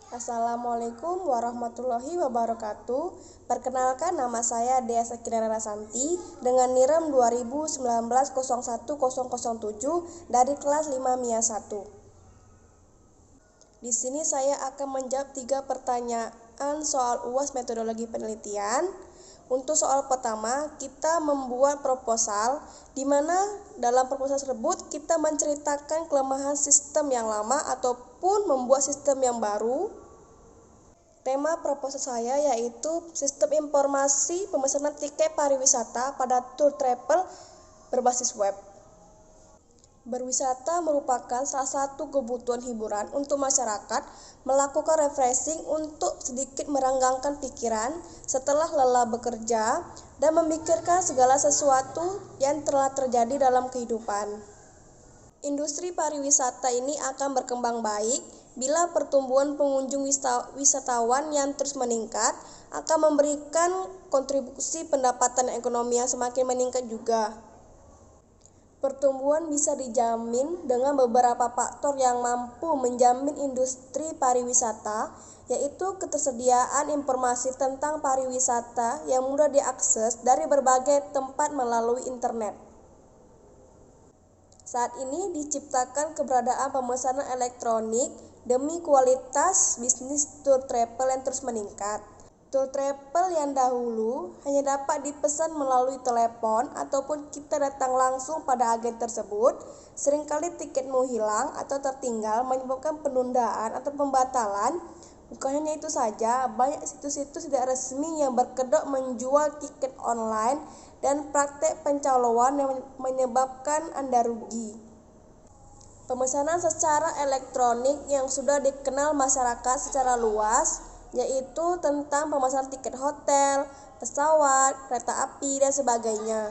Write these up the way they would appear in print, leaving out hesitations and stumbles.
Assalamualaikum warahmatullahi wabarakatuh. Perkenalkan, nama saya Dea Sekirana Rasanti dengan NIREM 2019-01-007 dari kelas 5 MIA 1. Di sini saya akan menjawab 3 pertanyaan soal UAS metodologi penelitian. Untuk soal pertama, kita membuat proposal di mana dalam proposal tersebut kita menceritakan kelemahan sistem yang lama ataupun membuat sistem yang baru. Tema proposal saya yaitu sistem informasi pemesanan tiket pariwisata pada tour travel berbasis web. Berwisata merupakan salah satu kebutuhan hiburan untuk masyarakat melakukan refreshing untuk sedikit merenggangkan pikiran setelah lelah bekerja dan memikirkan segala sesuatu yang telah terjadi dalam kehidupan. Industri pariwisata ini akan berkembang baik bila pertumbuhan pengunjung wisatawan yang terus meningkat akan memberikan kontribusi pendapatan ekonomi yang semakin meningkat juga. Pertumbuhan bisa dijamin dengan beberapa faktor yang mampu menjamin industri pariwisata, yaitu ketersediaan informasi tentang pariwisata yang mudah diakses dari berbagai tempat melalui internet. Saat ini diciptakan keberadaan pemesanan elektronik demi kualitas bisnis tour travel yang terus meningkat. Tour travel yang dahulu hanya dapat dipesan melalui telepon ataupun kita datang langsung pada agen tersebut, seringkali tiketmu hilang atau tertinggal menyebabkan penundaan atau pembatalan. Bukan hanya itu saja, banyak situs-situs tidak resmi yang berkedok menjual tiket online dan praktek pencalonan yang menyebabkan Anda rugi. Pemesanan secara elektronik yang sudah dikenal masyarakat secara luas, yaitu tentang pemesanan tiket hotel, pesawat, kereta api, dan sebagainya.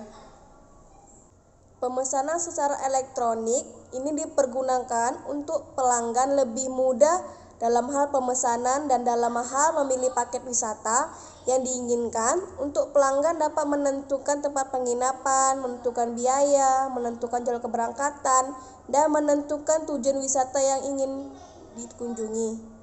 Pemesanan secara elektronik ini dipergunakan untuk pelanggan lebih mudah dalam hal pemesanan dan dalam hal memilih paket wisata yang diinginkan. Untuk pelanggan dapat menentukan tempat penginapan, menentukan biaya, menentukan jadwal keberangkatan, dan menentukan tujuan wisata yang ingin dikunjungi.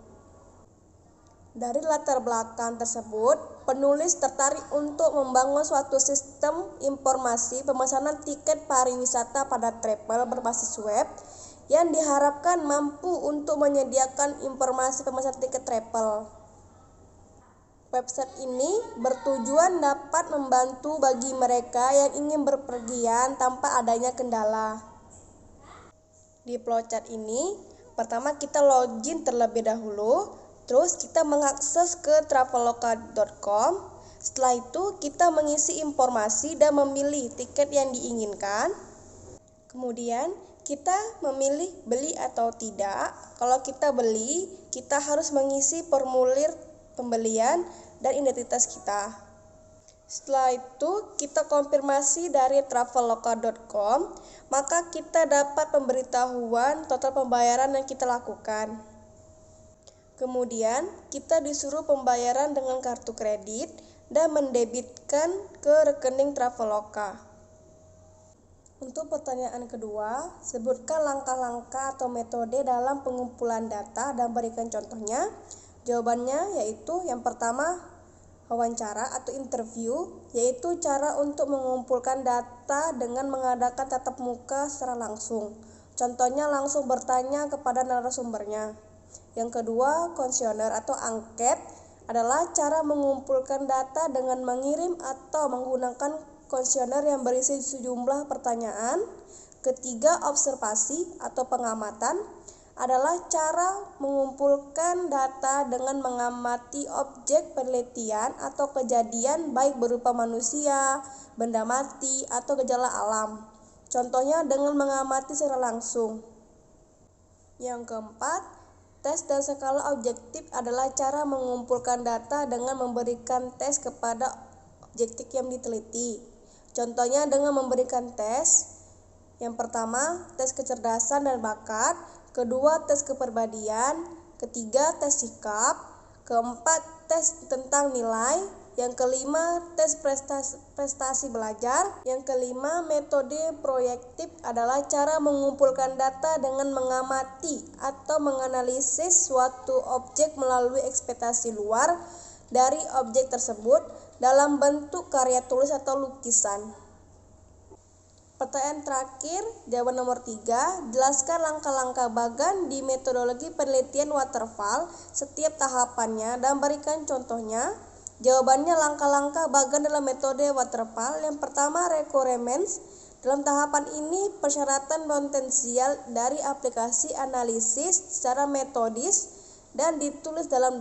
Dari latar belakang tersebut, penulis tertarik untuk membangun suatu sistem informasi pemesanan tiket pariwisata pada travel berbasis web yang diharapkan mampu untuk menyediakan informasi pemesanan tiket travel. Website ini bertujuan dapat membantu bagi mereka yang ingin berpergian tanpa adanya kendala. Di flowchart ini, pertama kita login terlebih dahulu. Terus kita mengakses ke traveloka.com. Setelah itu kita mengisi informasi dan memilih tiket yang diinginkan. Kemudian kita memilih beli atau tidak. Kalau kita beli, kita harus mengisi formulir pembelian dan identitas kita. Setelah itu kita konfirmasi dari traveloka.com, maka kita dapat pemberitahuan total pembayaran yang kita lakukan. Kemudian, kita disuruh pembayaran dengan kartu kredit dan mendebitkan ke rekening Traveloka. Untuk pertanyaan kedua, sebutkan langkah-langkah atau metode dalam pengumpulan data dan berikan contohnya. Jawabannya yaitu yang pertama, wawancara atau interview, yaitu cara untuk mengumpulkan data dengan mengadakan tatap muka secara langsung. Contohnya langsung bertanya kepada narasumbernya. Yang kedua, kuesioner atau angket adalah cara mengumpulkan data dengan mengirim atau menggunakan kuesioner yang berisi sejumlah pertanyaan. Ketiga, observasi atau pengamatan adalah cara mengumpulkan data dengan mengamati objek penelitian atau kejadian baik berupa manusia, benda mati, atau gejala alam. Contohnya dengan mengamati secara langsung. Yang keempat, tes dan skala objektif adalah cara mengumpulkan data dengan memberikan tes kepada objektif yang diteliti. Contohnya dengan memberikan tes. Yang pertama, tes kecerdasan dan bakat. Kedua, tes kepribadian. Ketiga, tes sikap. Keempat, tes tentang nilai. Yang kelima, tes prestasi belajar. Yang kelima, metode proyektif adalah cara mengumpulkan data dengan mengamati atau menganalisis suatu objek melalui ekspektasi luar dari objek tersebut dalam bentuk karya tulis atau lukisan. Pertanyaan terakhir, jawaban nomor 3, jelaskan langkah-langkah Bagan di metodologi penelitian waterfall setiap tahapannya dan berikan contohnya. Jawabannya, langkah-langkah Bagan dalam metode waterfall. Yang pertama, requirements. Dalam tahapan ini, persyaratan potensial dari aplikasi analisis secara metodis dan ditulis dalam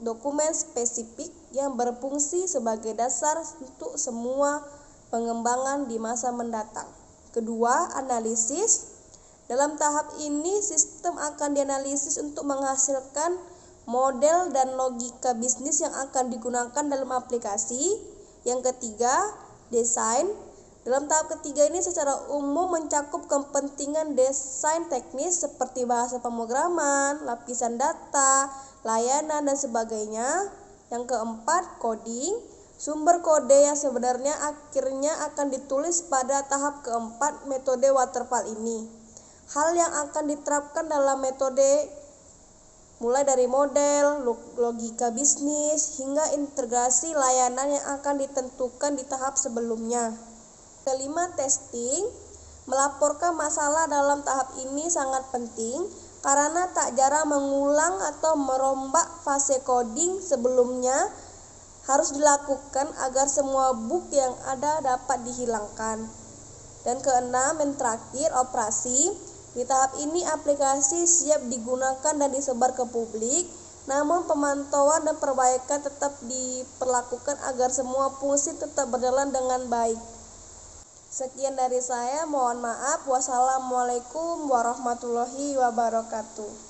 dokumen spesifik yang berfungsi sebagai dasar untuk semua pengembangan di masa mendatang. Kedua, analisis. Dalam tahap ini, sistem akan dianalisis untuk menghasilkan model dan logika bisnis yang akan digunakan dalam aplikasi. Yang ketiga, desain. Dalam tahap ketiga ini secara umum mencakup kepentingan desain teknis seperti bahasa pemrograman, lapisan data, layanan, dan sebagainya. Yang keempat, coding. Sumber kode yang sebenarnya akhirnya akan ditulis pada tahap keempat metode waterfall ini. Hal yang akan diterapkan dalam metode mulai dari model, logika bisnis, hingga integrasi layanan yang akan ditentukan di tahap sebelumnya. Kelima, testing. Melaporkan masalah dalam tahap ini sangat penting karena tak jarang mengulang atau merombak fase coding sebelumnya harus dilakukan agar semua bug yang ada dapat dihilangkan. Dan keenam, yang terakhir, operasi. Di tahap ini aplikasi siap digunakan dan disebar ke publik, namun pemantauan dan perbaikan tetap diperlakukan agar semua fungsi tetap berjalan dengan baik. Sekian dari saya, mohon maaf. Wassalamualaikum warahmatullahi wabarakatuh.